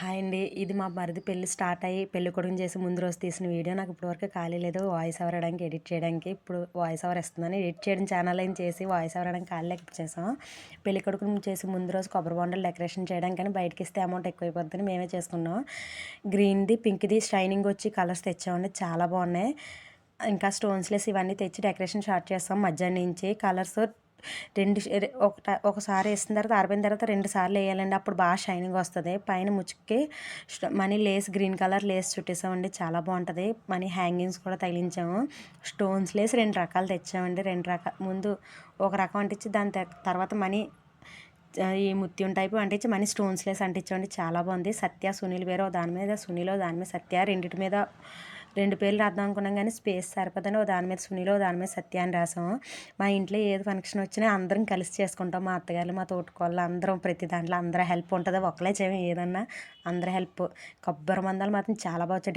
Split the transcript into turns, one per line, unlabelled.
Hi అండి. ఇది మా మరిది పెళ్లి స్టార్ట్ అయ్యి పెళ్ళికొడుకుని చేసి ముందు రోజు తీసిన వీడియో. నాకు ఇప్పటివరకు ఖాళీ లేదు వాయిస్ ఓవర్ ఇవ్వడానికి, ఎడిట్ చేయడానికి. ఇప్పుడు వాయిస్ ఓవర్ ఇస్తున్నాను. ఎడిట్ చేయడం ఛానల్ ఏం చేసి వాయిస్ ఓవర్ ఇవ్వడానికి ఖాళీ లేక చేసాం. పెళ్ళికొడుకుని చేసి ముందు రోజు కొబ్బరి బొండలు డెకరేషన్ చేయడానికి, కానీ బయటకి ఇస్తే అమౌంట్ ఎక్కువైపోద్దని మేమే చేసుకున్నాం. గ్రీన్ది, పింక్ది షైనింగ్ వచ్చి కలర్స్ తెచ్చామండి. చాలా బాగున్నాయి. ఇంకా స్టోన్స్లెస్ ఇవన్నీ తెచ్చి డెకరేషన్ స్టార్ట్ చేస్తాం. మధ్యాహ్నం నుంచి కలర్స్ ఒకసారి వేసిన తర్వాత ఆరిపోయిన తర్వాత 2 సార్లు వేయాలండి. అప్పుడు బాగా షైనింగ్ వస్తుంది. పైన ముచ్చుకి మనీ లేస్, గ్రీన్ కలర్ లేస్ చుట్టేసామండి. చాలా బాగుంటుంది. మనీ హ్యాంగింగ్స్ కూడా తగిలించాము. స్టోన్స్ లేస్ 2 రకాలు తెచ్చామండి. 2 రకాల ముందు ఒక రకం అంటించి దాని తర్వాత మనీ ఈ ముత్యం టైపు అంటించి మనీ స్టోన్స్ లేస్ అంటించామండి. చాలా బాగుంది. సత్య, సునీల్ వేరే దాని మీద సునీలో, దాని మీద సత్య, రెండింటి మీద 2 పేర్లు రాద్దాం అనుకున్నాం, కానీ స్పేస్ సరిపోదని ఓ దాని మీద సునీలో, దాని మీద సత్య అని రాసాము. మా ఇంట్లో ఏది ఫంక్షన్ వచ్చినా అందరం కలిసి చేసుకుంటాం. మా అత్తగారు, మా తోటికోళ్ళు అందరం ప్రతి దాంట్లో అందరూ హెల్ప్ ఉంటుంది. ఒకళ్ళే చేయము ఏదన్నా, అందరూ హెల్ప్. కొబ్బరి మందాలు మాత్రం చాలా బాగా వచ్చాయి.